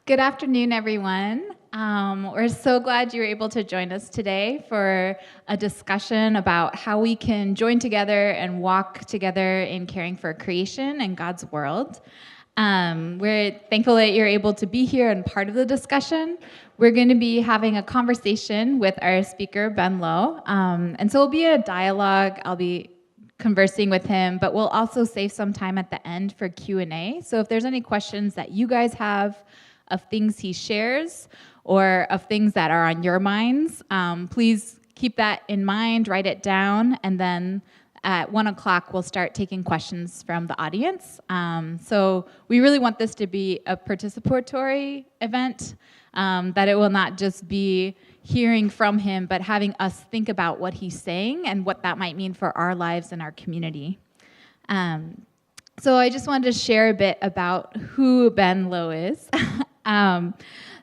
Good afternoon, everyone. We're so glad you were able to join us today for a discussion about how we can join together and walk together in caring for creation and God's world. We're thankful that you're able to be here and part of the discussion. We're going to be having a conversation with our speaker, Ben Lowe. And so it'll be a dialogue. I'll be conversing with him, but we'll also save some time at the end for Q&A. So if there's any questions that you guys have of things he shares or of things that are on your minds, please keep that in mind, write it down, and then at 1 o'clock, we'll start taking questions from the audience. So we really want this to be a participatory event, that it will not just be hearing from him, but having us think about what he's saying and what that might mean for our lives and our community. So I just wanted to share a bit about who Ben Lowe is.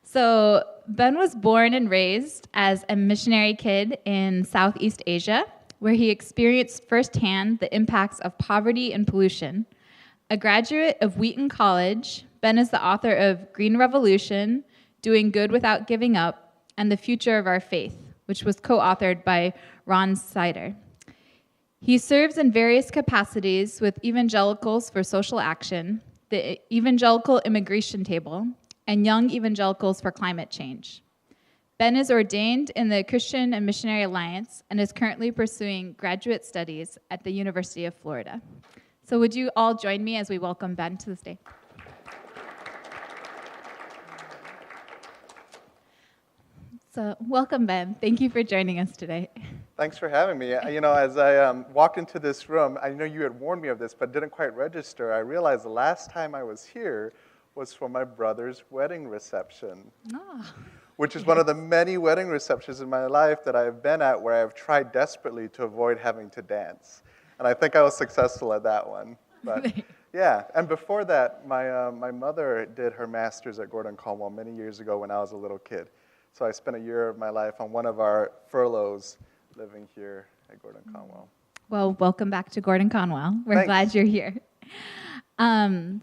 So Ben was born and raised as a missionary kid in Southeast Asia, where he experienced firsthand the impacts of poverty and pollution. A graduate of Wheaton College, Ben is the author of Green Revolution, Doing Good Without Giving Up, and The Future of Our Faith, which was co-authored by Ron Sider. He serves in various capacities with Evangelicals for Social Action, the Evangelical Immigration Table, and Young Evangelicals for Climate Change. Ben is ordained in the Christian and Missionary Alliance and is currently pursuing graduate studies at the University of Florida. So would you all join me as we welcome Ben to the stage? So welcome, Ben. Thank you for joining us today. Thanks for having me. You know, as I walked into this room, I know you had warned me of this, but didn't quite register. I realized the last time I was here was for my brother's wedding reception, which is one of the many wedding receptions in my life that I've been at where I've tried desperately to avoid having to dance. And I think I was successful at that one. But yeah, and before that, my mother did her master's at Gordon-Conwell many years ago when I was a little kid. So I spent a year of my life on one of our furloughs living here at Gordon-Conwell. Well, welcome back to Gordon-Conwell. We're Thanks. glad you're here.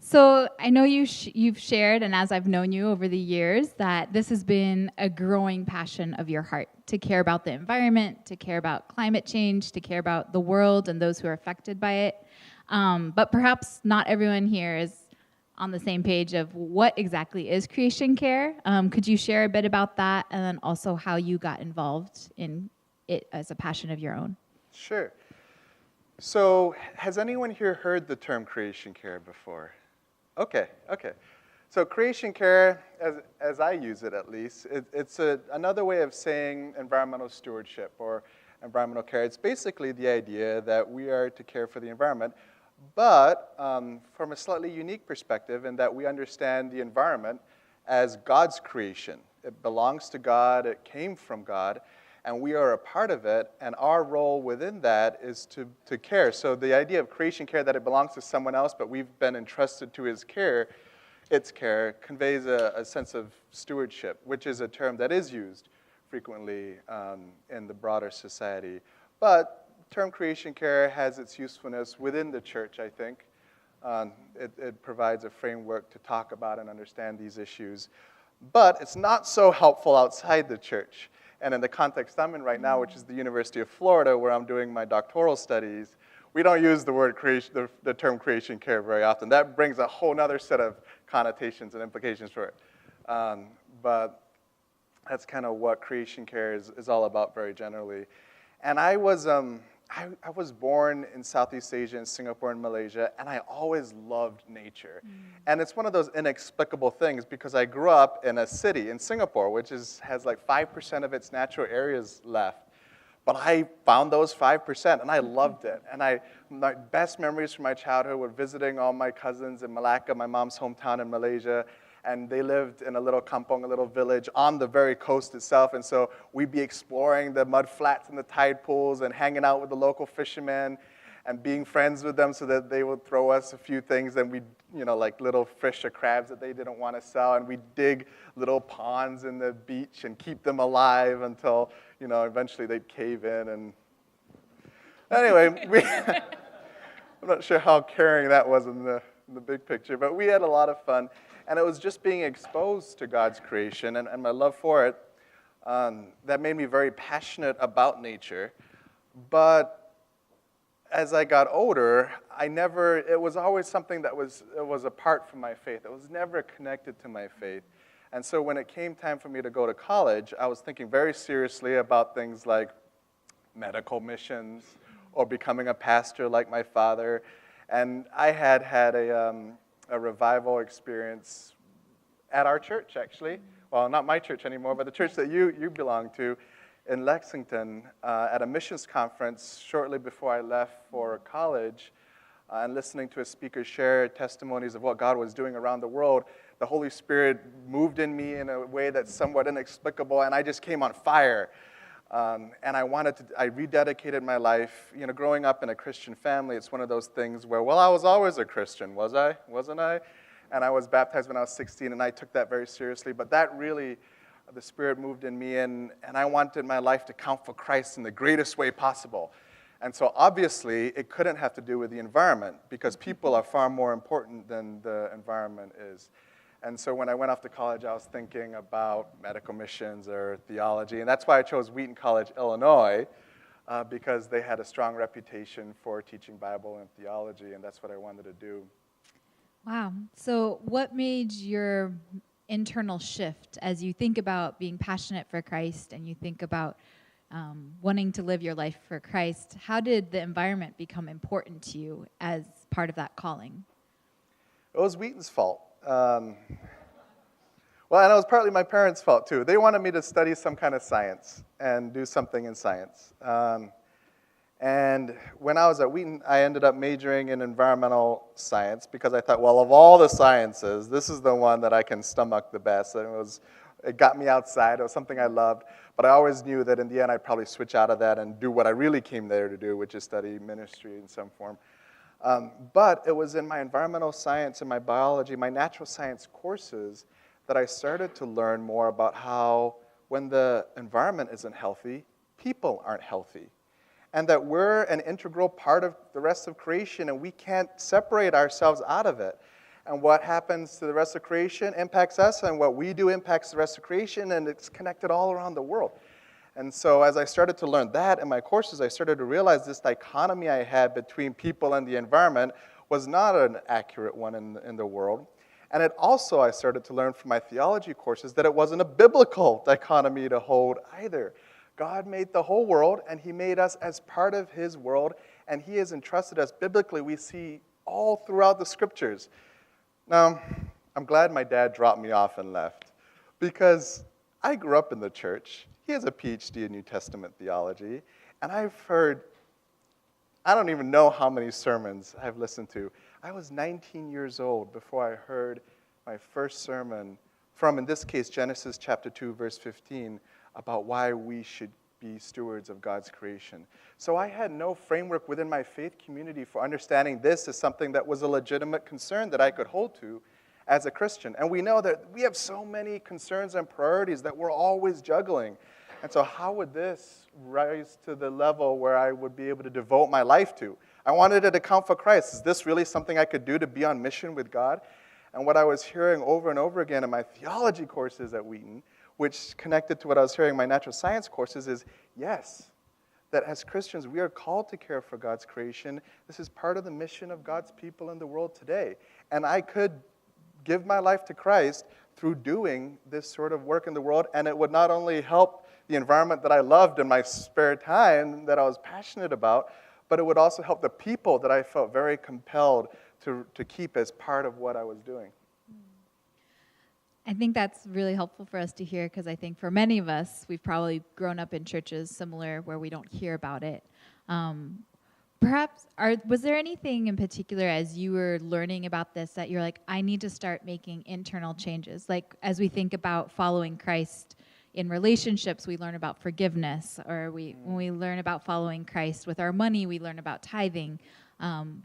So I know you've shared, and as I've known you over the years, that this has been a growing passion of your heart, to care about the environment, to care about climate change, to care about the world and those who are affected by it. But perhaps not everyone here is on the same page of what exactly is creation care. Could you share a bit about that, and then also how you got involved in it as a passion of your own? Sure. So has anyone here heard the term creation care before? Okay. So creation care, as I use it at least, it's another way of saying environmental stewardship or environmental care. It's basically the idea that we are to care for the environment, but from a slightly unique perspective in that we understand the environment as God's creation. It belongs to God, it came from God, and we are a part of it, and our role within that is to care. So the idea of creation care, that it belongs to someone else, but we've been entrusted to its care, conveys a sense of stewardship, which is a term that is used frequently in the broader society. But term creation care has its usefulness within the church, I think. It provides a framework to talk about and understand these issues. But it's not so helpful outside the church. And in the context I'm in right now, which is the University of Florida, where I'm doing my doctoral studies, we don't use the word creation, the term creation care very often. That brings a whole other set of connotations and implications for it. But that's kind of what creation care is all about very generally. And I was born in Southeast Asia, in Singapore and Malaysia, and I always loved nature. And it's one of those inexplicable things because I grew up in a city in Singapore, which has like 5% of its natural areas left. But I found those 5%, and I loved it. And my best memories from my childhood were visiting all my cousins in Malacca, my mom's hometown in Malaysia. And they lived in a little kampong, a little village on the very coast itself. And so we'd be exploring the mud flats and the tide pools and hanging out with the local fishermen and being friends with them so that they would throw us a few things. And we'd, like little fish or crabs that they didn't want to sell. And we'd dig little ponds in the beach and keep them alive until, eventually they'd cave in. And anyway, I'm not sure how caring that was in the the big picture, but we had a lot of fun. And it was just being exposed to God's creation and my love for it that made me very passionate about nature. But as I got older, it was always something that was apart from my faith. It was never connected to my faith. And so when it came time for me to go to college, I was thinking very seriously about things like medical missions or becoming a pastor like my father. And I had a revival experience at our church, actually. Well, not my church anymore, but the church that you belong to in Lexington at a missions conference shortly before I left for college, and listening to a speaker share testimonies of what God was doing around the world. The Holy Spirit moved in me in a way that's somewhat inexplicable, and I just came on fire. And I rededicated my life. You know, growing up in a Christian family, it's one of those things where, well, I was always a Christian, was I? Wasn't I? And I was baptized when I was 16, and I took that very seriously. But that really, the Spirit moved in me, and I wanted my life to count for Christ in the greatest way possible. And so obviously, it couldn't have to do with the environment, because people are far more important than the environment is. And so when I went off to college, I was thinking about medical missions or theology. And that's why I chose Wheaton College, Illinois, because they had a strong reputation for teaching Bible and theology, and that's what I wanted to do. Wow. So what made your internal shift as you think about being passionate for Christ and you think about wanting to live your life for Christ? How did the environment become important to you as part of that calling? It was Wheaton's fault. Well, and it was partly my parents' fault, too. They wanted me to study some kind of science and do something in science. And when I was at Wheaton, I ended up majoring in environmental science because I thought, well, of all the sciences, this is the one that I can stomach the best. And it got me outside. It was something I loved. But I always knew that in the end, I'd probably switch out of that and do what I really came there to do, which is study ministry in some form. But it was in my environmental science and my biology, my natural science courses, that I started to learn more about how when the environment isn't healthy, people aren't healthy. And that we're an integral part of the rest of creation, and we can't separate ourselves out of it. And what happens to the rest of creation impacts us, and what we do impacts the rest of creation, and it's connected all around the world. And so as I started to learn that in my courses, I started to realize this dichotomy I had between people and the environment was not an accurate one in the world. And it also, I started to learn from my theology courses that it wasn't a biblical dichotomy to hold either. God made the whole world, and he made us as part of his world, and he has entrusted us biblically. We see all throughout the scriptures. Now, I'm glad my dad dropped me off and left, because I grew up in the church. He has a PhD in New Testament theology, and I've heard, I don't even know how many sermons I've listened to. I was 19 years old before I heard my first sermon from, in this case, Genesis chapter 2, verse 15, about why we should be stewards of God's creation. So I had no framework within my faith community for understanding this as something that was a legitimate concern that I could hold to as a Christian. And we know that we have so many concerns and priorities that we're always juggling. And so how would this rise to the level where I would be able to devote my life to? I wanted it to count for Christ. Is this really something I could do to be on mission with God? And what I was hearing over and over again in my theology courses at Wheaton, which connected to what I was hearing in my natural science courses, is yes, that as Christians, we are called to care for God's creation. This is part of the mission of God's people in the world today. And I could give my life to Christ through doing this sort of work in the world, and it would not only help the environment that I loved in my spare time, that I was passionate about, but it would also help the people that I felt very compelled to keep as part of what I was doing. I think that's really helpful for us to hear, because I think for many of us, we've probably grown up in churches similar where we don't hear about it. Was there anything in particular as you were learning about this that you're like, I need to start making internal changes? Like as we think about following Christ in relationships, we learn about forgiveness, or when we learn about following Christ with our money, we learn about tithing.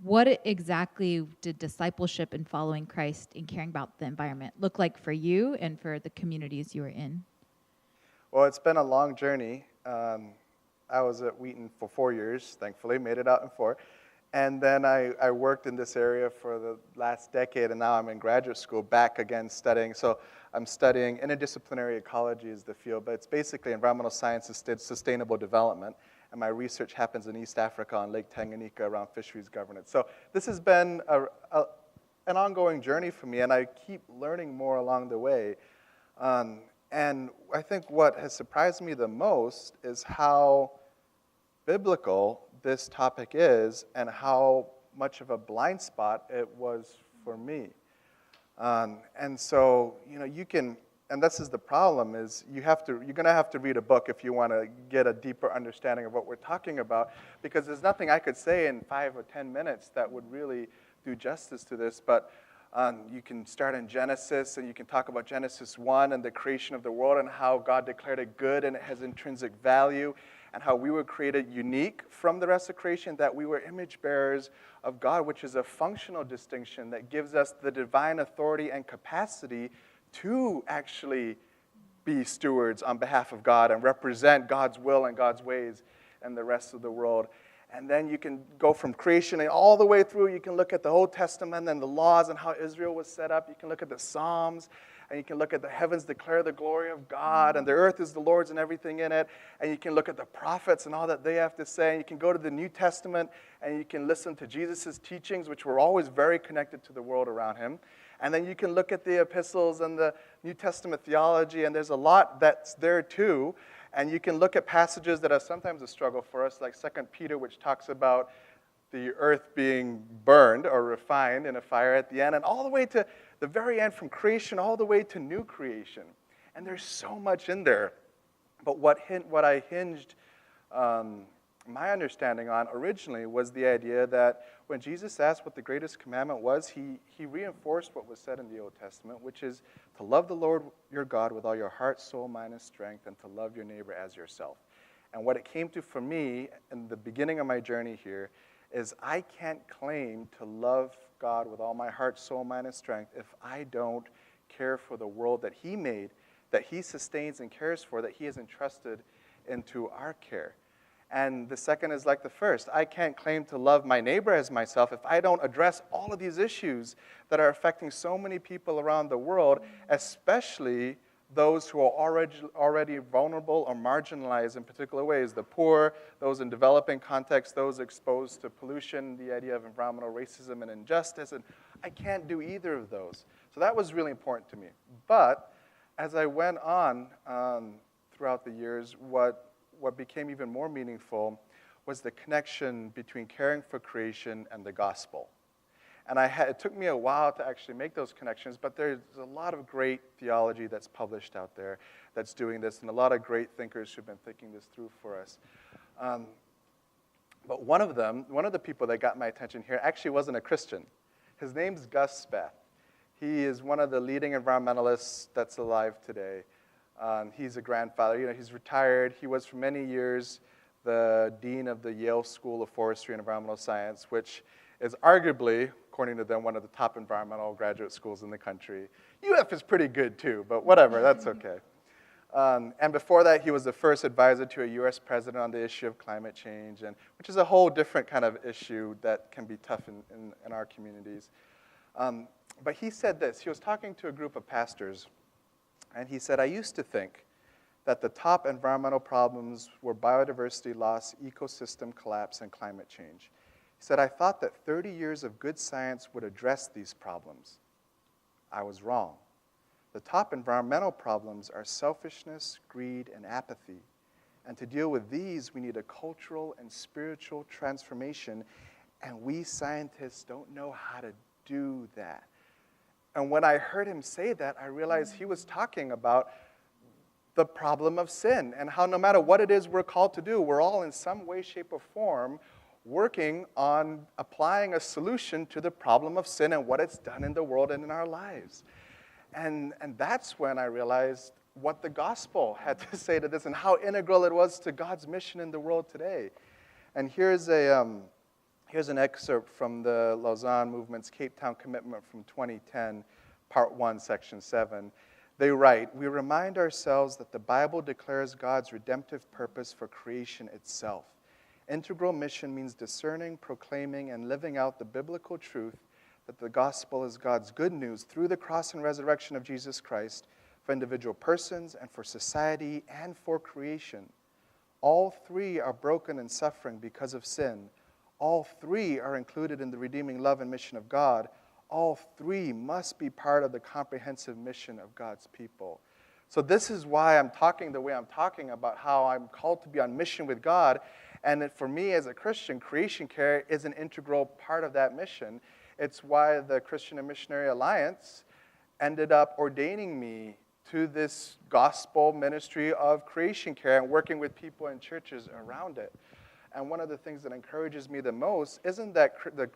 What exactly did discipleship and following Christ and caring about the environment look like for you and for the communities you were in? Well, it's been a long journey. I was at Wheaton for 4 years, thankfully, made it out in 4. And then I worked in this area for the last decade, and now I'm in graduate school back again studying. So I'm studying interdisciplinary ecology is the field, but it's basically environmental sciences, sustainable development. And my research happens in East Africa on Lake Tanganyika around fisheries governance. So this has been an ongoing journey for me, and I keep learning more along the way. And I think what has surprised me the most is how biblical this topic is and how much of a blind spot it was for me. And so, you can, and this is the problem, is you're going to have to read a book if you want to get a deeper understanding of what we're talking about, because there's nothing I could say in 5 or 10 minutes that would really do justice to this. But you can start in Genesis, and you can talk about Genesis 1 and the creation of the world and how God declared it good and it has intrinsic value, and how we were created unique from the rest of creation, that we were image bearers of God, which is a functional distinction that gives us the divine authority and capacity to actually be stewards on behalf of God and represent God's will and God's ways in the rest of the world. And then you can go from creation and all the way through. You can look at the Old Testament and the laws and how Israel was set up. You can look at the Psalms, and you can look at the heavens declare the glory of God, and the earth is the Lord's and everything in it. And you can look at the prophets and all that they have to say. And you can go to the New Testament, and you can listen to Jesus' teachings, which were always very connected to the world around him. And then you can look at the epistles and the New Testament theology, and there's a lot that's there too. And you can look at passages that are sometimes a struggle for us, like 2 Peter, which talks about the earth being burned or refined in a fire at the end, and all the way to the very end, from creation all the way to new creation. And there's so much in there. But what I hinged my understanding on originally was the idea that when Jesus asked what the greatest commandment was, he reinforced what was said in the Old Testament, which is to love the Lord your God with all your heart, soul, mind, and strength, and to love your neighbor as yourself. And what it came to for me in the beginning of my journey here is I can't claim to love God with all my heart, soul, mind, and strength if I don't care for the world that he made, that he sustains and cares for, that he has entrusted into our care. And the second is like the first. I can't claim to love my neighbor as myself if I don't address all of these issues that are affecting so many people around the world, especially those who are already vulnerable or marginalized in particular ways, the poor, those in developing contexts, those exposed to pollution, the idea of environmental racism and injustice, and I can't do either of those. So that was really important to me. But as I went on throughout the years, what became even more meaningful was the connection between caring for creation and the gospel. And it took me a while to actually make those connections, but there's a lot of great theology that's published out there that's doing this, and a lot of great thinkers who've been thinking this through for us. But one of the people that got my attention here actually wasn't a Christian. His name's Gus Speth. He is one of the leading environmentalists that's alive today. He's a grandfather. He's retired. He was for many years the dean of the Yale School of Forestry and Environmental Science, which is arguably, according to them, one of the top environmental graduate schools in the country. UF is pretty good too, but whatever, that's okay. And before that, he was the first advisor to a US president on the issue of climate change, which is a whole different kind of issue that can be tough in our communities. But he said this. He was talking to a group of pastors, and he said, I used to think that the top environmental problems were biodiversity loss, ecosystem collapse, and climate change. He said, I thought that 30 years of good science would address these problems. I was wrong. The top environmental problems are selfishness, greed, and apathy. And to deal with these, we need a cultural and spiritual transformation, and we scientists don't know how to do that. And when I heard him say that, I realized he was talking about the problem of sin and how no matter what it is we're called to do, we're all in some way, shape, or form working on applying a solution to the problem of sin and what it's done in the world and in our lives. And that's when I realized what the gospel had to say to this and how integral it was to God's mission in the world today. And here's an excerpt from the Lausanne Movement's Cape Town Commitment from 2010, Part 1, Section 7. They write, we remind ourselves that the Bible declares God's redemptive purpose for creation itself. Integral mission means discerning, proclaiming, and living out the biblical truth that the gospel is God's good news through the cross and resurrection of Jesus Christ for individual persons and for society and for creation. All three are broken and suffering because of sin. All three are included in the redeeming love and mission of God. All three must be part of the comprehensive mission of God's people. So this is why I'm talking the way I'm talking about how I'm called to be on mission with God. And for me as a Christian, creation care is an integral part of that mission. It's why the Christian and Missionary Alliance ended up ordaining me to this gospel ministry of creation care and working with people in churches around it. And one of the things that encourages me the most isn't that the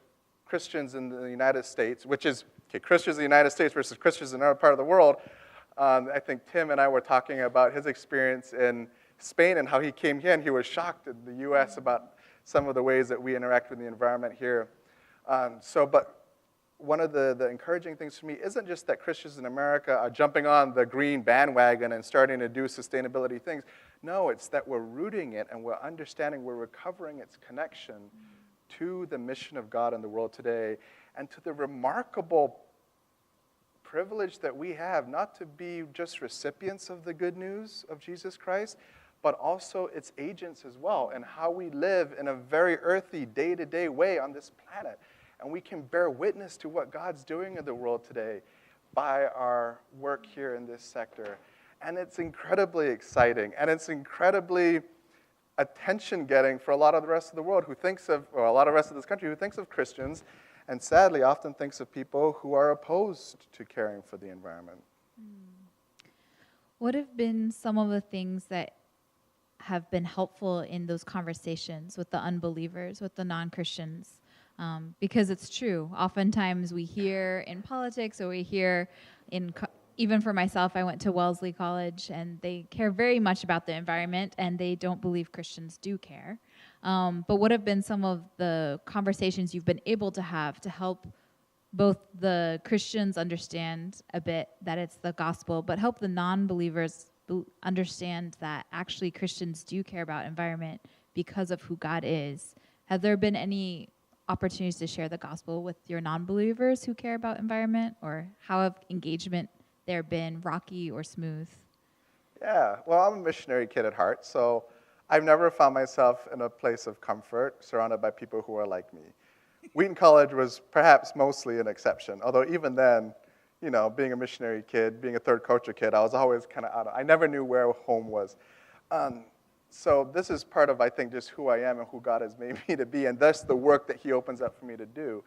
Christians in the United States, which is Christians in the United States versus Christians in another part of the world. I think Tim and I were talking about his experience in Spain and how he came here and he was shocked in the U.S. about some of the ways that we interact with the environment here. But one of the encouraging things for me isn't just that Christians in America are jumping on the green bandwagon and starting to do sustainability things. No, it's that we're rooting it and we're understanding, we're recovering its connection to the mission of God in the world today and to the remarkable privilege that we have not to be just recipients of the good news of Jesus Christ, but also its agents as well, and how we live in a very earthy, day-to-day way on this planet. And we can bear witness to what God's doing in the world today by our work here in this sector. And it's incredibly exciting, and it's incredibly attention-getting for a lot of the rest of the world who thinks of, or a lot of the rest of this country who thinks of Christians, and sadly often thinks of people who are opposed to caring for the environment. What have been some of the things that have been helpful in those conversations with the unbelievers, with the non-Christians? Because it's true. Oftentimes we hear in politics, or we hear even for myself, I went to Wellesley College, and they care very much about the environment, and they don't believe Christians do care. But what have been some of the conversations you've been able to have to help both the Christians understand a bit that it's the gospel, but help the non-believers understand that actually Christians do care about environment because of who God is? Have there been any opportunities to share the gospel with your non-believers who care about environment, or how have engagement there been rocky or smooth? Yeah, well, I'm a missionary kid at heart, so I've never found myself in a place of comfort surrounded by people who are like me. Wheaton College was perhaps mostly an exception, although even then, you know, being a missionary kid, being a third culture kid, I was always kind of I never knew where home was. So this is part of, I think, just who I am and who God has made me to be, and thus the work that he opens up for me to do.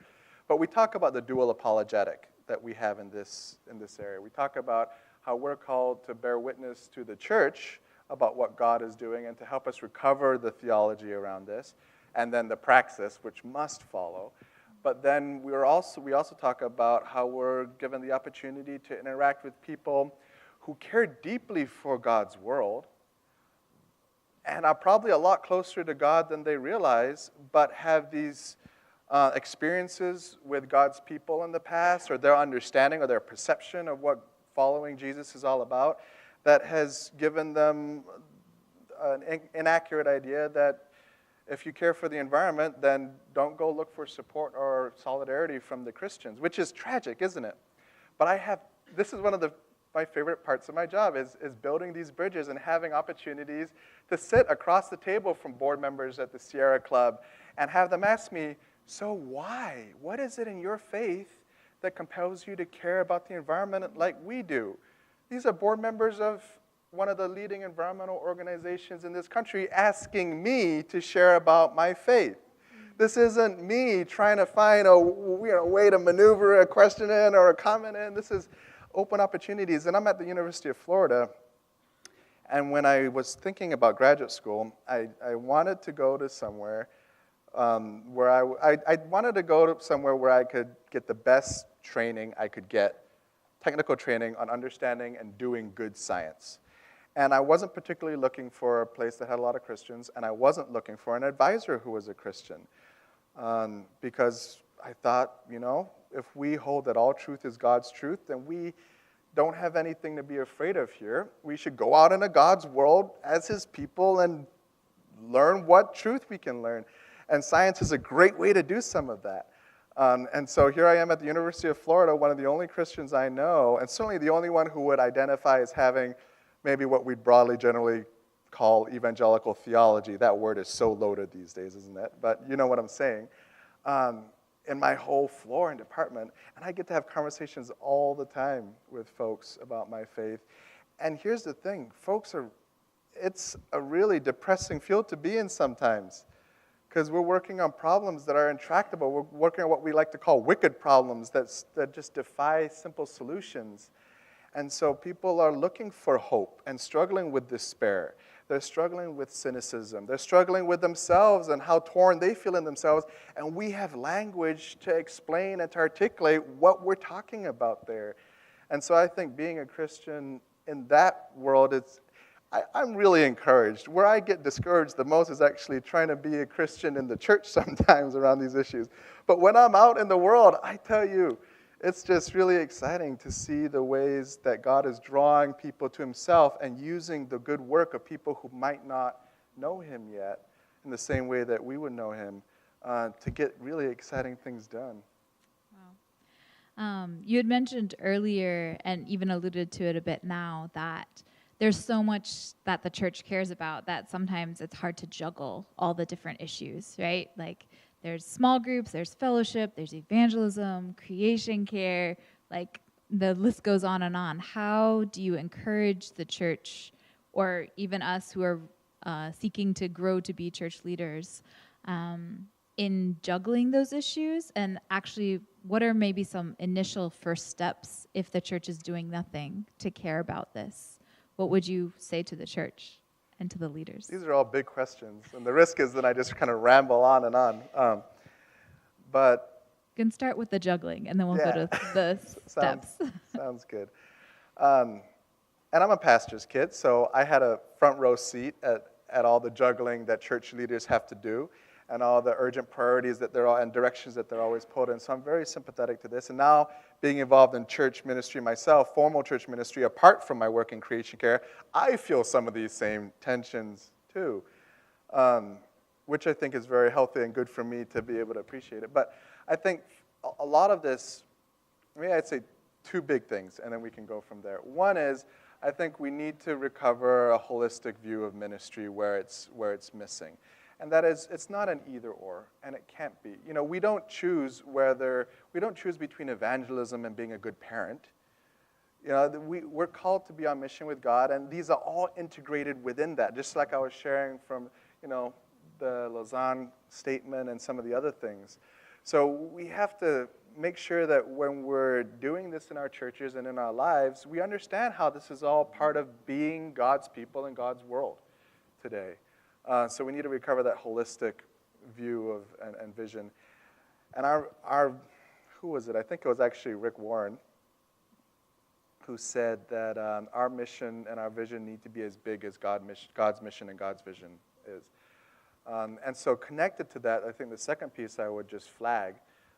But we talk about the dual apologetic that we have in this area. We talk about how we're called to bear witness to the church about what God is doing and to help us recover the theology around this, and then the praxis, which must follow. But then we also talk about how we're given the opportunity to interact with people who care deeply for God's world and are probably a lot closer to God than they realize, but have these experiences with God's people in the past, or their understanding or their perception of what following Jesus is all about, that has given them an inaccurate idea that if you care for the environment, then don't go look for support or solidarity from the Christians, which is tragic, isn't it? But this is one of my favorite parts of my job is building these bridges and having opportunities to sit across the table from board members at the Sierra Club and have them ask me, so why? What is it in your faith that compels you to care about the environment like we do? These are board members of one of the leading environmental organizations in this country asking me to share about my faith. This isn't me trying to find a way to maneuver a question in or a comment in. This is open opportunities. And I'm at the University of Florida, and when I was thinking about graduate school, I wanted to go to somewhere where I wanted to go to somewhere where I could get the best training I could get, technical training on understanding and doing good science. And I wasn't particularly looking for a place that had a lot of Christians, and I wasn't looking for an advisor who was a Christian. Because I thought, if we hold that all truth is God's truth, then we don't have anything to be afraid of here. We should go out into God's world as his people and learn what truth we can learn. And science is a great way to do some of that. And so here I am at the University of Florida, one of the only Christians I know, and certainly the only one who would identify as having maybe what we'd broadly generally call evangelical theology. That word is so loaded these days, isn't it? But you know what I'm saying. In my whole floor and department, and I get to have conversations all the time with folks about my faith. And here's the thing, it's a really depressing field to be in sometimes, because we're working on problems that are intractable. We're working on what we like to call wicked problems that just defy simple solutions. And so people are looking for hope and struggling with despair. They're struggling with cynicism. They're struggling with themselves and how torn they feel in themselves. And we have language to explain and to articulate what we're talking about there. And so I think being a Christian in that world, I'm really encouraged. Where I get discouraged the most is actually trying to be a Christian in the church sometimes around these issues. But when I'm out in the world, I tell you, it's just really exciting to see the ways that God is drawing people to himself and using the good work of people who might not know him yet in the same way that we would know him to get really exciting things done. Wow. You had mentioned earlier, and even alluded to it a bit now, that there's so much that the church cares about that sometimes it's hard to juggle all the different issues, right? Like, there's small groups, there's fellowship, there's evangelism, creation care, like the list goes on and on. How do you encourage the church, or even us who are seeking to grow to be church leaders, in juggling those issues? And actually, what are maybe some initial first steps if the church is doing nothing to care about this? What would you say to the church and to the leaders? These are all big questions, and the risk is that I just kind of ramble on and on. But you can start with the juggling, and then we'll go to the steps. Sounds good. And I'm a pastor's kid, so I had a front row seat at all the juggling that church leaders have to do, and all the urgent priorities that and directions that they're always pulled in. So I'm very sympathetic to this. And now, being involved in church ministry myself, formal church ministry, apart from my work in creation care, I feel some of these same tensions too, which I think is very healthy and good for me to be able to appreciate it. But I think a lot of this, I'd say two big things, and then we can go from there. One is, I think we need to recover a holistic view of ministry where it's missing. And that is, it's not an either or, and it can't be. You know, we don't choose between evangelism and being a good parent. You know, we're called to be on mission with God, and these are all integrated within that, just like I was sharing from, the Lausanne statement and some of the other things. So we have to make sure that when we're doing this in our churches and in our lives, we understand how this is all part of being God's people in God's world today. So we need to recover that holistic view of and vision. And our who was it? I think it was actually Rick Warren who said that our mission and our vision need to be as big as God's mission and God's vision is. And so connected to that, I think the second piece I would just flag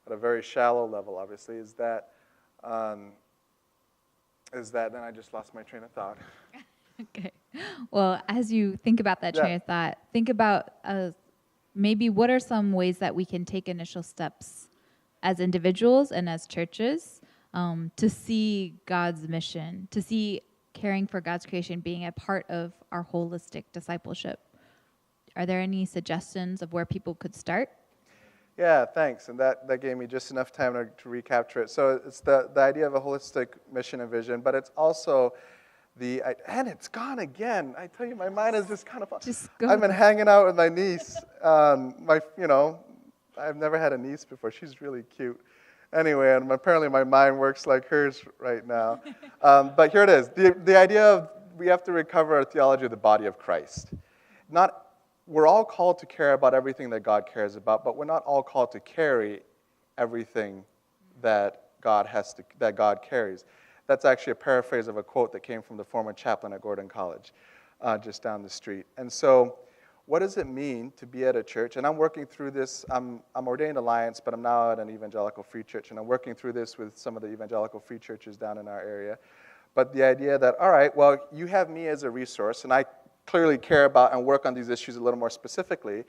at a very shallow level, obviously, is that then I just lost my train of thought. Okay. Well, as you think about that train of thought, think about maybe what are some ways that we can take initial steps as individuals and as churches to see God's mission, to see caring for God's creation being a part of our holistic discipleship. Are there any suggestions of where people could start? Yeah, thanks. And that gave me just enough time to recapture it. So it's the idea of a holistic mission and vision, but it's also and it's gone again. I tell you, my mind is just kind of. I've been hanging out with my niece. I've never had a niece before. She's really cute. Anyway, and apparently my mind works like hers right now. But here it is. The idea of we have to recover our theology of the body of Christ. We're all called to care about everything that God cares about, but we're not all called to carry everything that God carries. That's actually a paraphrase of a quote that came from the former chaplain at Gordon College, just down the street. And so, what does it mean to be at a church? And I'm working through this. I'm ordained Alliance, but I'm now at an evangelical free church, and I'm working through this with some of the evangelical free churches down in our area. But the idea that, all right, well, you have me as a resource, and I clearly care about and work on these issues a little more specifically.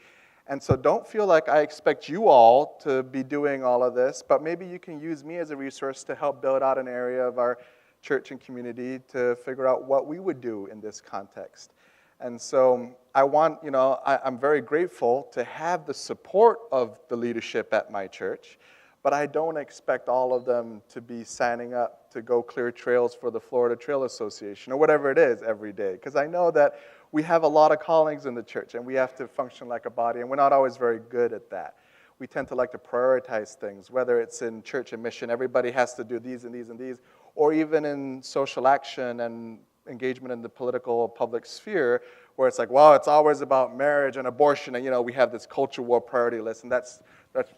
And so don't feel like I expect you all to be doing all of this, but maybe you can use me as a resource to help build out an area of our church and community to figure out what we would do in this context. And so I'm very grateful to have the support of the leadership at my church, but I don't expect all of them to be signing up to go clear trails for the Florida Trail Association or whatever it is every day, because I know that we have a lot of callings in the church and we have to function like a body, and we're not always very good at that. We tend to like to prioritize things, whether it's in church and mission, everybody has to do these and these and these, or even in social action and engagement in the political public sphere, where it's like, well, it's always about marriage and abortion, and we have this culture war priority list, and that's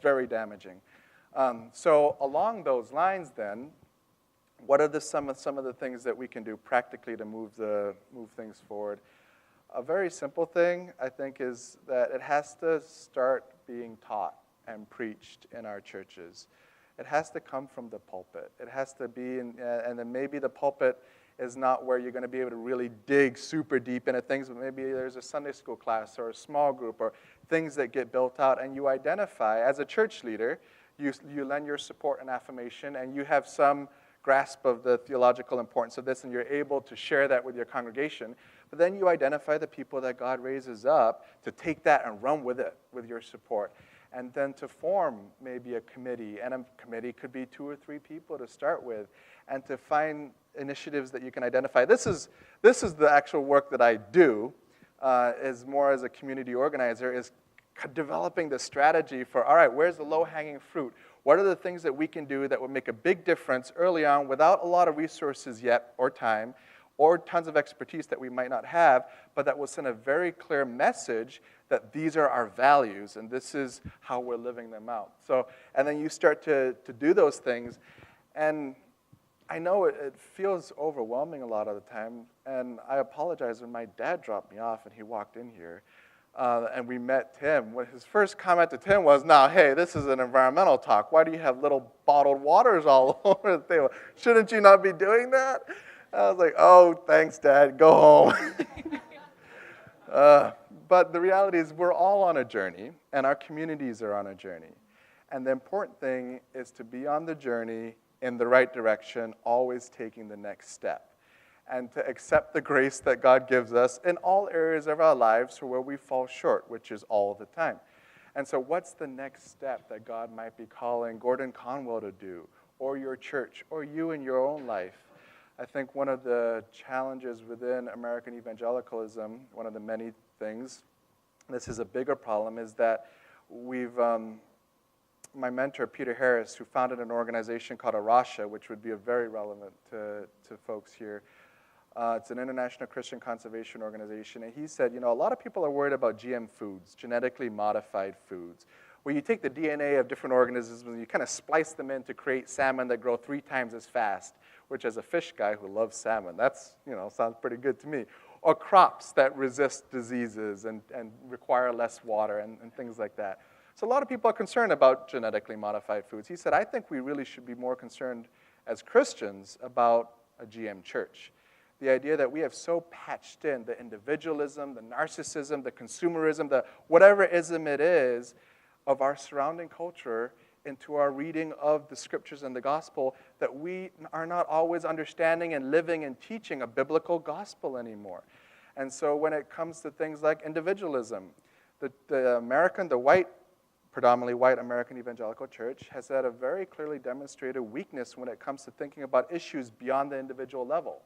very damaging. So along those lines, then, what are some of the things that we can do practically to move things forward? A very simple thing, I think, is that it has to start being taught and preached in our churches. It has to come from the pulpit. It has to be, and then maybe the pulpit is not where you're going to be able to really dig super deep into things, but maybe there's a Sunday school class or a small group or things that get built out, and you identify, as a church leader, you lend your support and affirmation, and you have some grasp of the theological importance of this, and you're able to share that with your congregation. But then you identify the people that God raises up to take that and run with it, with your support. And then to form maybe a committee, and a committee could be 2 or 3 people to start with, and to find initiatives that you can identify. This is the actual work that I do, is more as a community organizer, is developing the strategy for, all right, where's the low-hanging fruit? What are the things that we can do that would make a big difference early on without a lot of resources yet or time, or tons of expertise that we might not have, but that will send a very clear message that these are our values and this is how we're living them out. So, and then you start to do those things, and I know it feels overwhelming a lot of the time, and I apologize when my dad dropped me off and he walked in here, and we met Tim. His first comment to Tim was, "Now, hey, this is an environmental talk. Why do you have little bottled waters all over the table? Shouldn't you not be doing that?" I was like, "Oh, thanks, Dad. Go home." But the reality is we're all on a journey, and our communities are on a journey. And the important thing is to be on the journey in the right direction, always taking the next step. And to accept the grace that God gives us in all areas of our lives for where we fall short, which is all the time. And so what's the next step that God might be calling Gordon-Conwell to do, or your church, or you in your own life? I think one of the challenges within American evangelicalism, one of the many things, this is a bigger problem, is that my mentor, Peter Harris, who founded an organization called Arasha, which would be very relevant to folks here. It's an international Christian conservation organization, and he said, a lot of people are worried about GM foods, genetically modified foods, where you take the DNA of different organisms and you kind of splice them in to create salmon that grow 3 times as fast, which as a fish guy who loves salmon, that's, sounds pretty good to me. Or crops that resist diseases and require less water and things like that. So a lot of people are concerned about genetically modified foods. He said, I think we really should be more concerned as Christians about a GM church. The idea that we have so patched in the individualism, the narcissism, the consumerism, the whatever ism it is of our surrounding culture into our reading of the scriptures and the gospel, that we are not always understanding and living and teaching a biblical gospel anymore. And so when it comes to things like individualism, the predominantly white American evangelical church has had a very clearly demonstrated weakness when it comes to thinking about issues beyond the individual level,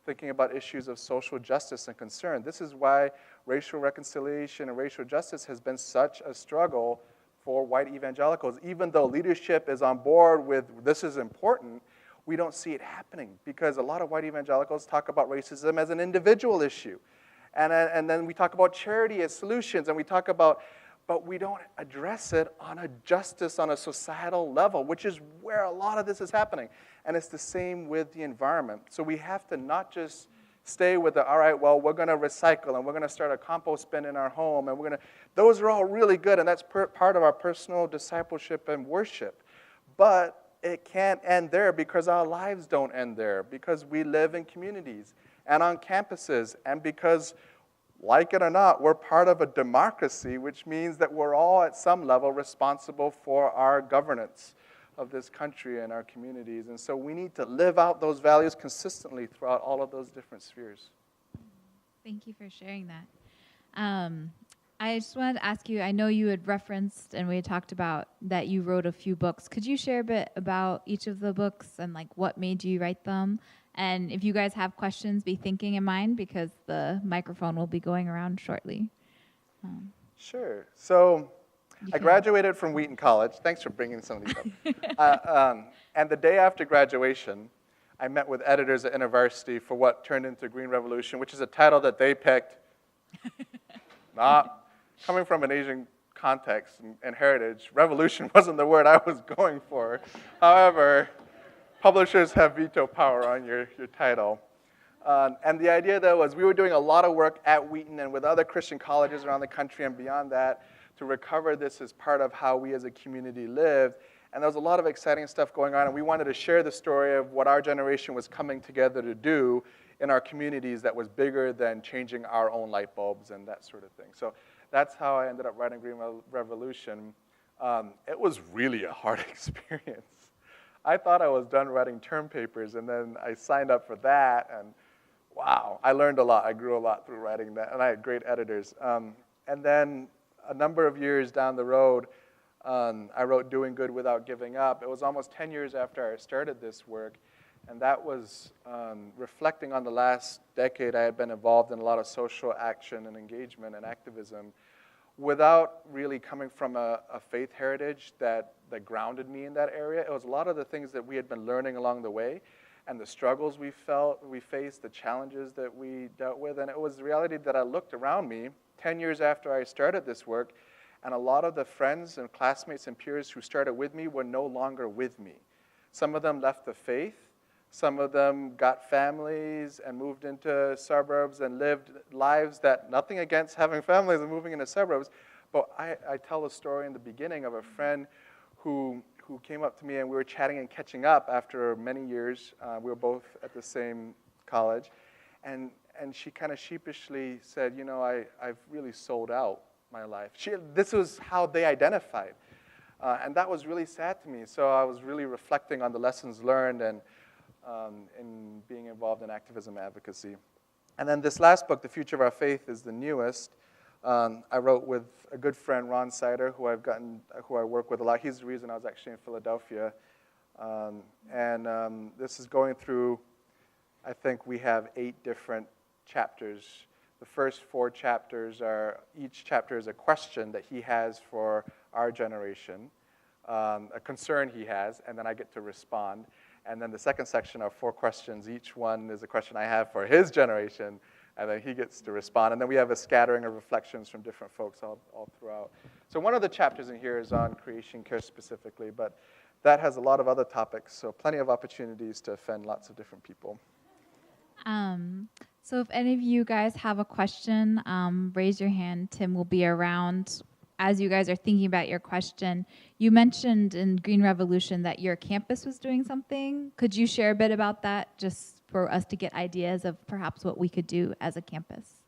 thinking about issues of social justice and concern. This is why racial reconciliation and racial justice has been such a struggle for white evangelicals. Even though leadership is on board with this is important, we don't see it happening because a lot of white evangelicals talk about racism as an individual issue. And then we talk about charity as solutions, and we talk about, but we don't address it on a justice, on a societal level, which is where a lot of this is happening. And it's the same with the environment. So we have to not just stay with all right, well, we're going to recycle, and we're going to start a compost bin in our home, and those are all really good, and that's part of our personal discipleship and worship. But it can't end there because our lives don't end there, because we live in communities and on campuses, and because like it or not, we're part of a democracy, which means that we're all at some level responsible for our governance of this country and our communities. And so we need to live out those values consistently throughout all of those different spheres. Thank you for sharing that. I just wanted to ask you, I know you had referenced and we had talked about that you wrote a few books. Could you share a bit about each of the books and like what made you write them? And if you guys have questions, be thinking in mind because the microphone will be going around shortly. Sure. So I graduated from Wheaton College. Thanks for bringing some of these up. And the day after graduation, I met with editors at InterVarsity for what turned into Green Revolution, which is a title that they picked. Not coming from an Asian context and heritage, revolution wasn't the word I was going for. However, publishers have veto power on your title. And the idea, though, was we were doing a lot of work at Wheaton and with other Christian colleges around the country and beyond that to recover this as part of how we as a community lived. And there was a lot of exciting stuff going on, and we wanted to share the story of what our generation was coming together to do in our communities that was bigger than changing our own light bulbs and that sort of thing. So that's how I ended up writing Green Revolution. It was really a hard experience. I thought I was done writing term papers, and then I signed up for that, and wow, I learned a lot. I grew a lot through writing that, and I had great editors. And then a number of years down the road, I wrote Doing Good Without Giving Up. It was almost 10 years after I started this work, and that was reflecting on the last decade. I had been involved in a lot of social action and engagement and activism without really coming from a faith heritage that grounded me in that area. It was a lot of the things that we had been learning along the way and the struggles we faced, the challenges that we dealt with. And it was the reality that I looked around me 10 years after I started this work, and a lot of the friends and classmates and peers who started with me were no longer with me. Some of them left the faith. Some of them got families and moved into suburbs and lived lives that, nothing against having families and moving into suburbs, but I tell a story in the beginning of a friend who came up to me and we were chatting and catching up after many years. We were both at the same college. And she kind of sheepishly said, you know, I've really sold out my life. This was how they identified. And that was really sad to me. So I was really reflecting on the lessons learned and in being involved in activism and advocacy. And then this last book, The Future of Our Faith, is the newest. I wrote with a good friend, Ron Sider, who I work with a lot. He's the reason I was actually in Philadelphia. This is going through, I think we have 8 different chapters. The first 4 chapters each chapter is a question that he has for our generation, a concern he has, and then I get to respond. And then the second section are 4 questions. Each one is a question I have for his generation, and then he gets to respond. And then we have a scattering of reflections from different folks all throughout. So one of the chapters in here is on creation care specifically, but that has a lot of other topics, so plenty of opportunities to offend lots of different people. So if any of you guys have a question, raise your hand. Tim will be around. As you guys are thinking about your question, you mentioned in Green Revolution that your campus was doing something. Could you share a bit about that, just for us to get ideas of perhaps what we could do as a campus?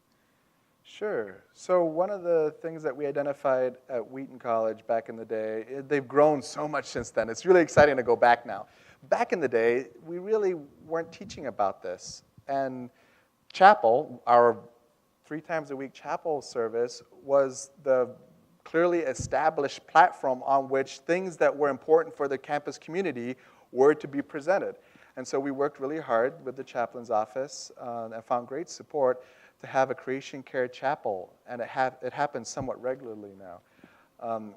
Sure. So one of the things that we identified at Wheaton College back in the day, they've grown so much since then. It's really exciting to go back now. Back in the day, we really weren't teaching about this. And chapel, our 3 times a week chapel service, was the clearly established platform on which things that were important for the campus community were to be presented. And so we worked really hard with the chaplain's office and found great support to have a creation care chapel. And it happens somewhat regularly now,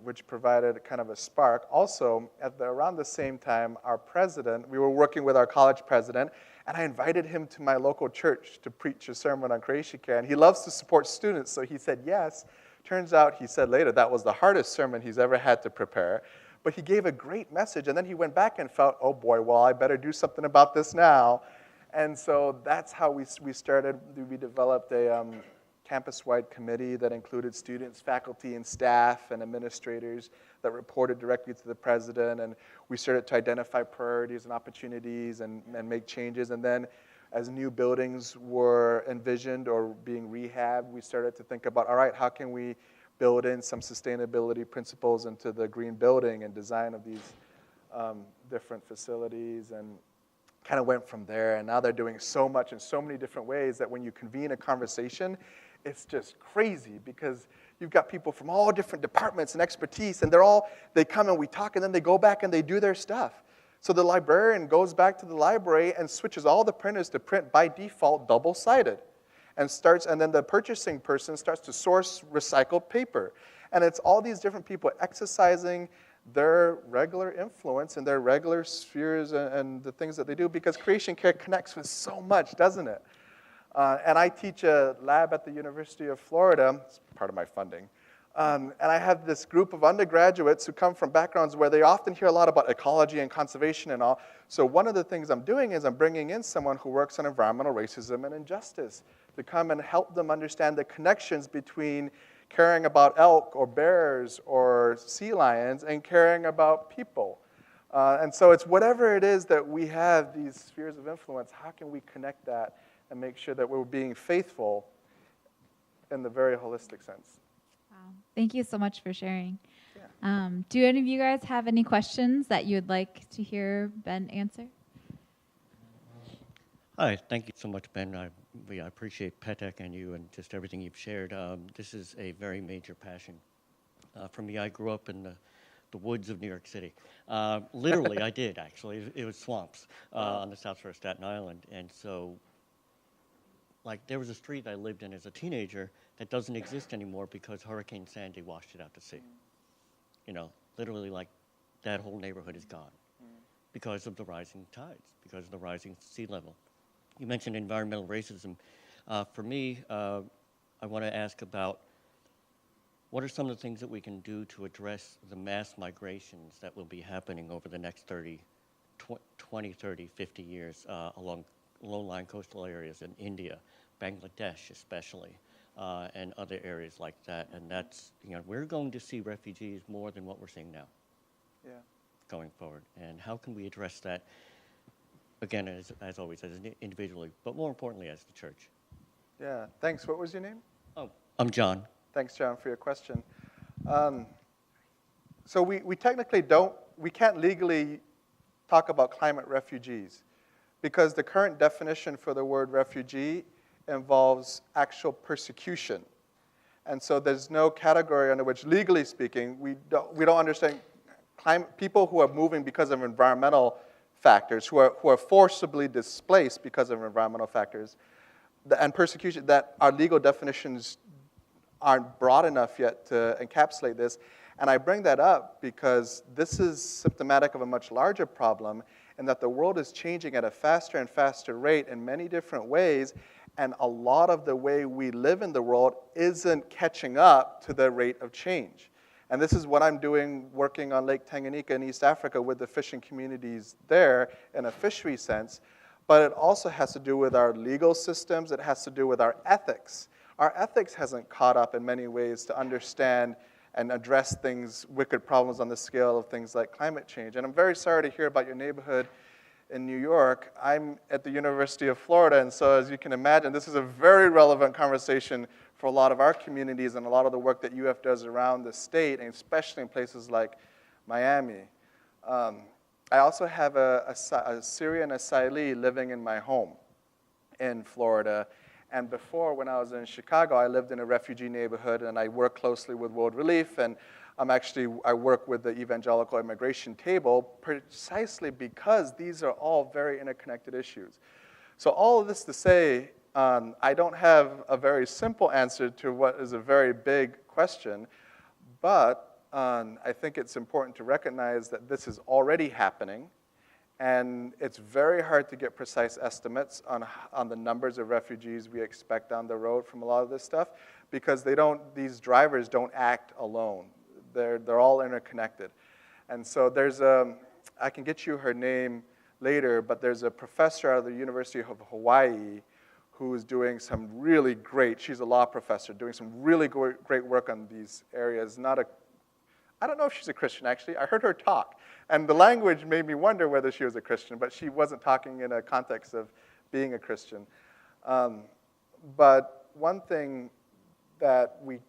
which provided kind of a spark. Also, around the same time, our president, we were working with our college president, and I invited him to my local church to preach a sermon on creation care. And he loves to support students, so he said yes. Turns out, he said later, that was the hardest sermon he's ever had to prepare. But he gave a great message, and then he went back and felt, oh boy, well, I better do something about this now. And so that's how we started. We developed a campus-wide committee that included students, faculty, and staff, and administrators that reported directly to the president. And we started to identify priorities and opportunities and make changes. And then as new buildings were envisioned or being rehabbed, we started to think about, all right, how can we build in some sustainability principles into the green building and design of these different facilities, and kind of went from there. And now they're doing so much in so many different ways that when you convene a conversation, it's just crazy because you've got people from all different departments and expertise, and they come and we talk, and then they go back and they do their stuff. So the librarian goes back to the library and switches all the printers to print by default double-sided, and then the purchasing person starts to source recycled paper. And it's all these different people exercising their regular influence in their regular spheres and the things that they do, because creation care connects with so much, doesn't it? And I teach a lab at the University of Florida. It's part of my funding. And I have this group of undergraduates who come from backgrounds where they often hear a lot about ecology and conservation and all. So one of the things I'm doing is I'm bringing in someone who works on environmental racism and injustice to come and help them understand the connections between caring about elk or bears or sea lions and caring about people. And so it's whatever it is that we have, these spheres of influence, how can we connect that and make sure that we're being faithful in the very holistic sense? Wow. Thank you so much for sharing. Yeah. Do any of you guys have any questions that you would like to hear Ben answer? Hi, thank you so much, Ben. I appreciate PETEC and you and just everything you've shared. This is a very major passion. For me, I grew up in the woods of New York City. Literally, I did, actually. It was swamps on the south shore of Staten Island. And so, like, there was a street I lived in as a teenager that doesn't exist anymore because Hurricane Sandy washed it out to sea. You know, literally, like, that whole neighborhood is gone because of the rising tides, because of the rising sea level. You mentioned environmental racism. For me, I want to ask about what are some of the things that we can do to address the mass migrations that will be happening over the next 20, 30, 50 years along low-lying coastal areas in India, Bangladesh especially, and other areas like that. And that's, you know, we're going to see refugees more than what we're seeing now going forward. And how can we address that? Again, as always, as individually, but more importantly, as the church. Yeah, thanks. What was your name? Oh, I'm John. Thanks, John, for your question. So we technically we can't legally talk about climate refugees because the current definition for the word refugee involves actual persecution. And so there's no category under which, legally speaking, we don't understand people who are moving because of environmental factors, who are forcibly displaced because of environmental factors, and persecution, that our legal definitions aren't broad enough yet to encapsulate this. And I bring that up because this is symptomatic of a much larger problem, and that the world is changing at a faster and faster rate in many different ways, and a lot of the way we live in the world isn't catching up to the rate of change. And this is what I'm doing, working on Lake Tanganyika in East Africa with the fishing communities there in a fishery sense. But it also has to do with our legal systems. It has to do with our ethics. Our ethics hasn't caught up in many ways to understand and address wicked problems on the scale of things like climate change. And I'm very sorry to hear about your neighborhood in New York. I'm at the University of Florida, and so as you can imagine, this is a very relevant conversation for a lot of our communities and a lot of the work that UF does around the state, and especially in places like Miami. I also have a Syrian asylee living in my home in Florida. And before, when I was in Chicago, I lived in a refugee neighborhood, and I work closely with World Relief, and I work with the Evangelical Immigration Table precisely because these are all very interconnected issues. So all of this to say, I don't have a very simple answer to what is a very big question, but I think it's important to recognize that this is already happening, and it's very hard to get precise estimates on the numbers of refugees we expect down the road from a lot of this stuff, because these drivers don't act alone. They're all interconnected. And so I can get you her name later, but there's a professor out of the University of Hawaii who is doing some really great, she's a law professor, doing some really great work on these areas. I don't know if she's a Christian, actually. I heard her talk, and the language made me wonder whether she was a Christian, but she wasn't talking in a context of being a Christian. But one thing that we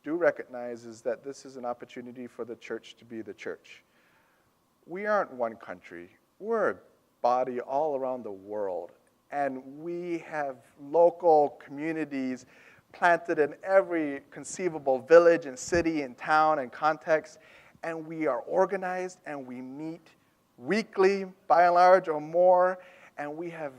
do recognize is that this is an opportunity for the church to be the church. We aren't one country. We're a body all around the world. And we have local communities planted in every conceivable village and city and town and context. And we are organized and we meet weekly, by and large, or more. And we have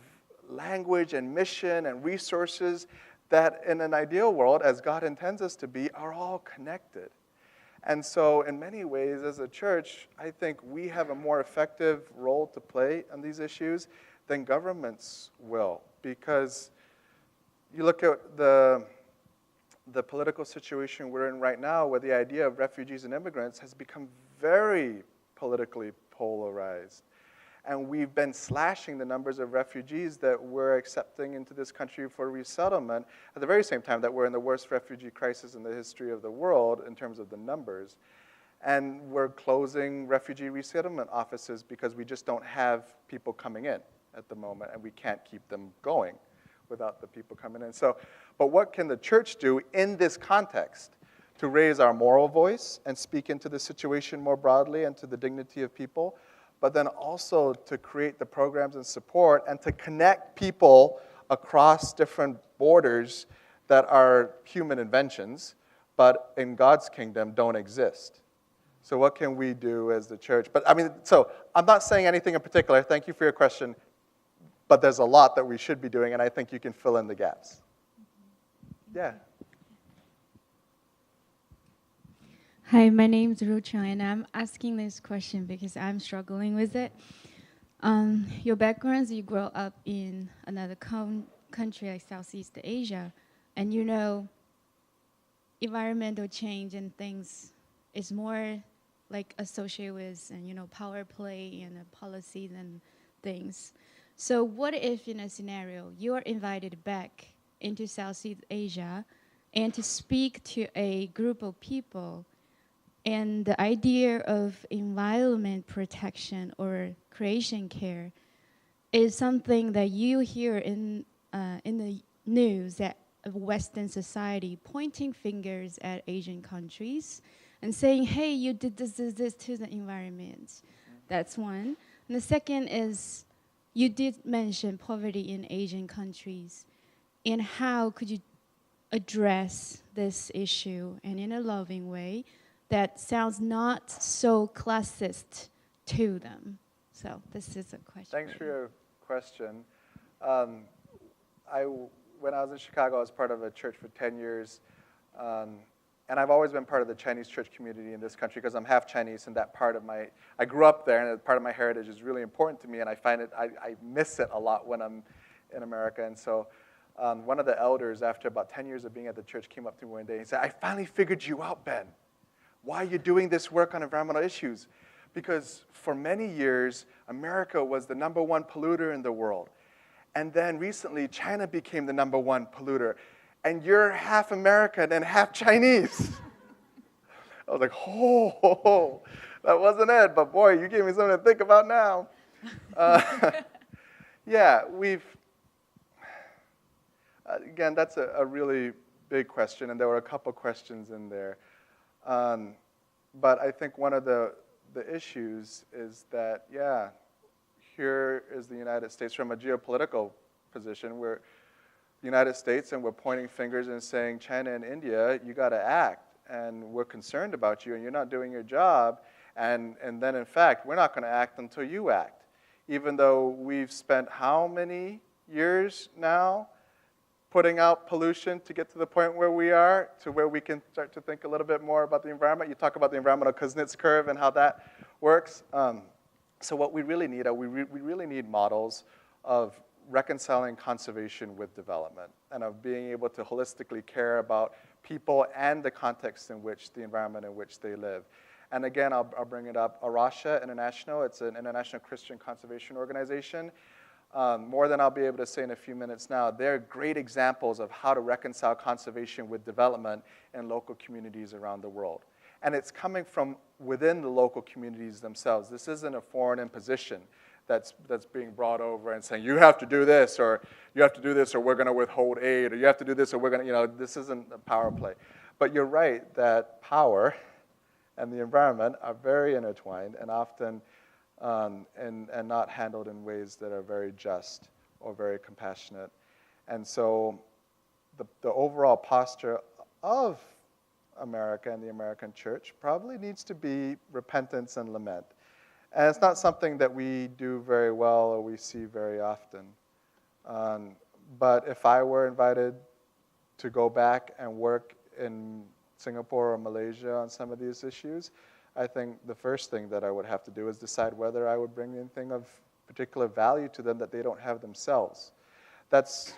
language and mission and resources that in an ideal world, as God intends us to be, are all connected. And so in many ways, as a church, I think we have a more effective role to play on these issues than governments will. Because you look at the political situation we're in right now, where the idea of refugees and immigrants has become very politically polarized. And we've been slashing the numbers of refugees that we're accepting into this country for resettlement at the very same time that we're in the worst refugee crisis in the history of the world in terms of the numbers. And we're closing refugee resettlement offices because we just don't have people coming in at the moment, and we can't keep them going without the people coming in. So, but what can the church do in this context to raise our moral voice and speak into the situation more broadly and to the dignity of people, but then also to create the programs and support and to connect people across different borders that are human inventions, but in God's kingdom don't exist. So what can we do as the church? But I mean, so I'm not saying anything in particular. Thank you for your question. But there's a lot that we should be doing, and I think you can fill in the gaps. Yeah. Hi, my name is Rucha, and I'm asking this question because I'm struggling with it. Your backgrounds, you grow up in another country like Southeast Asia, and you know environmental change and things is more like associated with, and you know, power play and policies and things. So what if in a scenario you are invited back into Southeast Asia and to speak to a group of people, and the idea of environment protection or creation care is something that you hear in the news that of Western society pointing fingers at Asian countries and saying, hey, you did this to the environment. That's one. And the second is, you did mention poverty in Asian countries. And how could you address this issue and in a loving way that sounds not so classist to them? So this is a question. Thanks for your question. When I was in Chicago, I was part of a church for 10 years. And I've always been part of the Chinese church community in this country because I'm half Chinese, and that part of I grew up there, and part of my heritage is really important to me, and I find it, I miss it a lot when I'm in America. And so one of the elders, after about 10 years of being at the church, came up to me one day and said, I finally figured you out, Ben. Why are you doing this work on environmental issues? Because for many years, America was the #1 polluter in the world. And then recently, China became the #1 polluter. And you're half American and half Chinese. I was like, oh, that wasn't it. But boy, you gave me something to think about now. Yeah, again, that's a really big question, and there were a couple questions in there. But I think one of the issues is that, yeah, here is the United States from a geopolitical position. We're the United States, and we're pointing fingers and saying, China and India, you got to act, and we're concerned about you, and you're not doing your job. And then, in fact, we're not going to act until you act, even though we've spent how many years now putting out pollution to get to the point where we are, to where we can start to think a little bit more about the environment. You talk about the environmental Kuznets curve and how that works. So what we really need we really need models of reconciling conservation with development and of being able to holistically care about people and the context in which the environment in which they live. And again, I'll bring it up. Arasha International, it's an international Christian conservation organization. More than I'll be able to say in a few minutes now, they're great examples of how to reconcile conservation with development in local communities around the world. And it's coming from within the local communities themselves. This isn't a foreign imposition. that's being brought over and saying, you have to do this, or you have to do this, or we're going to withhold aid, or you have to do this, or we're going to, this isn't a power play. But you're right that power and the environment are very intertwined and often and not handled in ways that are very just or very compassionate. And so the overall posture of America and the American church probably needs to be repentance and lament. And it's not something that we do very well or we see very often. But if I were invited to go back and work in Singapore or Malaysia on some of these issues, I think the first thing that I would have to do is decide whether I would bring anything of particular value to them that they don't have themselves. That's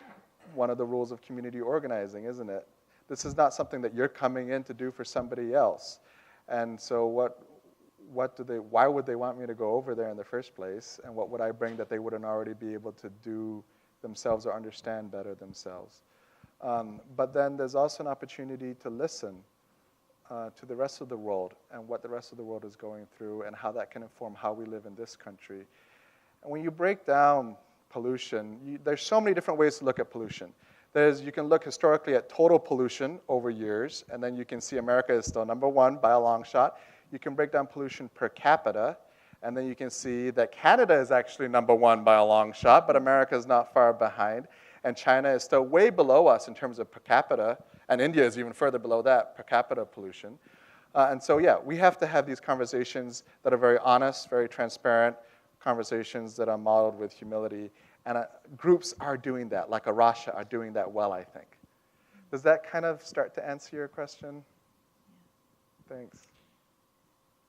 one of the rules of community organizing, isn't it? This is not something that you're coming in to do for somebody else. And so why would they want me to go over there in the first place? And what would I bring that they wouldn't already be able to do themselves or understand better themselves? But then there's also an opportunity to listen to the rest of the world and what the rest of the world is going through and how that can inform how we live in this country. And when you break down pollution, there's so many different ways to look at pollution. You can look historically at total pollution over years, and then you can see America is still number one by a long shot. You can break down pollution per capita, and then you can see that Canada is actually number one by a long shot, but America is not far behind. And China is still way below us in terms of per capita, and India is even further below that, per capita pollution. And so, yeah, we have to have these conversations that are very honest, very transparent, conversations that are modeled with humility. And groups are doing that, like Russia are doing that well, I think. Does that kind of start to answer your question? Thanks.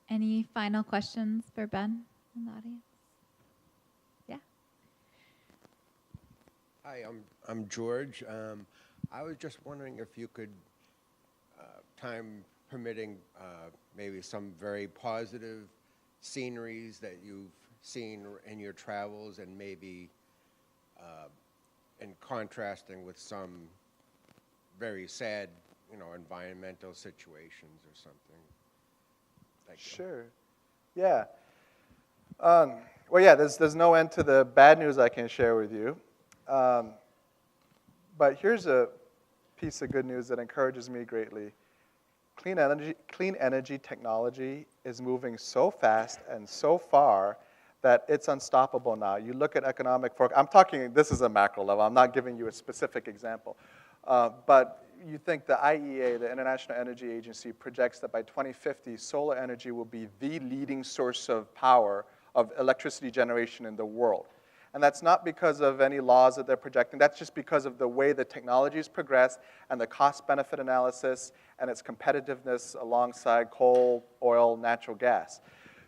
Any final questions for Ben in the audience? Yeah. Hi, I'm George. I was just wondering if you could, time permitting, maybe some very positive sceneries that you've seen in your travels, and maybe in contrasting with some very sad, environmental situations or something. Thank you. Sure. Yeah. Well, yeah, there's no end to the bad news I can share with you. But here's a piece of good news that encourages me greatly. Clean energy technology is moving so fast and so far that it's unstoppable now. You look at economic forecast. I'm talking, this is a macro level. I'm not giving you a specific example. But you think the IEA, the International Energy Agency, projects that by 2050, solar energy will be the leading source of power, of electricity generation in the world. And that's not because of any laws that they're projecting. That's just because of the way the technology's progressed and the cost-benefit analysis and its competitiveness alongside coal, oil, natural gas.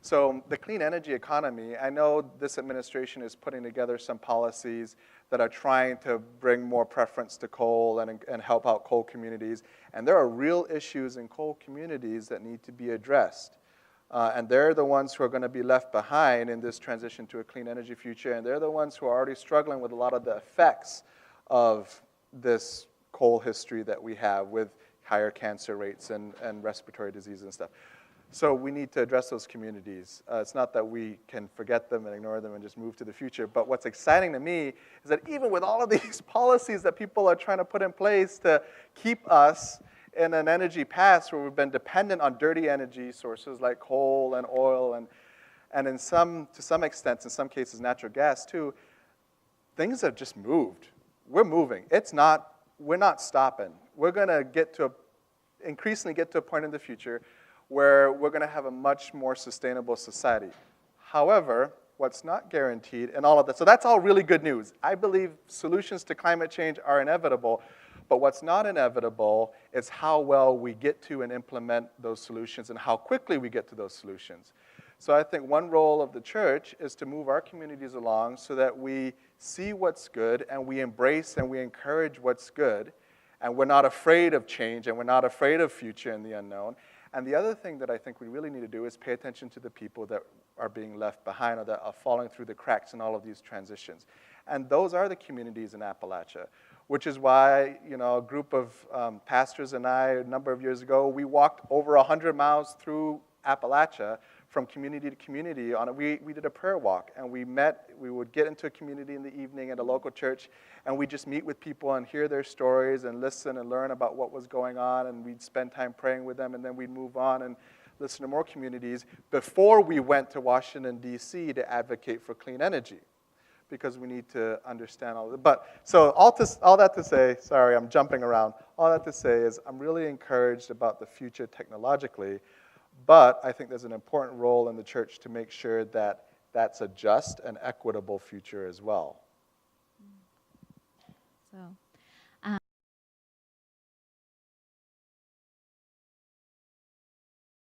So the clean energy economy, I know this administration is putting together some policies that are trying to bring more preference to coal and help out coal communities. And there are real issues in coal communities that need to be addressed. And they're the ones who are going to be left behind in this transition to a clean energy future. And they're the ones who are already struggling with a lot of the effects of this coal history that we have with higher cancer rates and respiratory disease and stuff. So we need to address those communities. It's not that we can forget them and ignore them and just move to the future. But what's exciting to me is that even with all of these policies that people are trying to put in place to keep us in an energy past where we've been dependent on dirty energy sources like coal and oil and to some extent, in some cases, natural gas too, things have just moved. We're moving. We're not stopping. We're going to increasingly get to a point in the future where we're going to have a much more sustainable society. However, what's not guaranteed and all of that, so that's all really good news. I believe solutions to climate change are inevitable, but what's not inevitable is how well we get to and implement those solutions and how quickly we get to those solutions. So I think one role of the church is to move our communities along so that we see what's good and we embrace and we encourage what's good, and we're not afraid of change and we're not afraid of future and the unknown. And the other thing that I think we really need to do is pay attention to the people that are being left behind or that are falling through the cracks in all of these transitions. And those are the communities in Appalachia, which is why, a group of pastors and I, a number of years ago, we walked over 100 miles through Appalachia from community to community. We did a prayer walk, and we would get into a community in the evening at a local church, and we'd just meet with people and hear their stories and listen and learn about what was going on, and we'd spend time praying with them, and then we'd move on and listen to more communities before we went to Washington, D.C. to advocate for clean energy, because we need to understand all of it. But so all that to say, sorry, I'm jumping around. All that to say is I'm really encouraged about the future technologically, but I think there's an important role in the church to make sure that that's a just and equitable future as well. So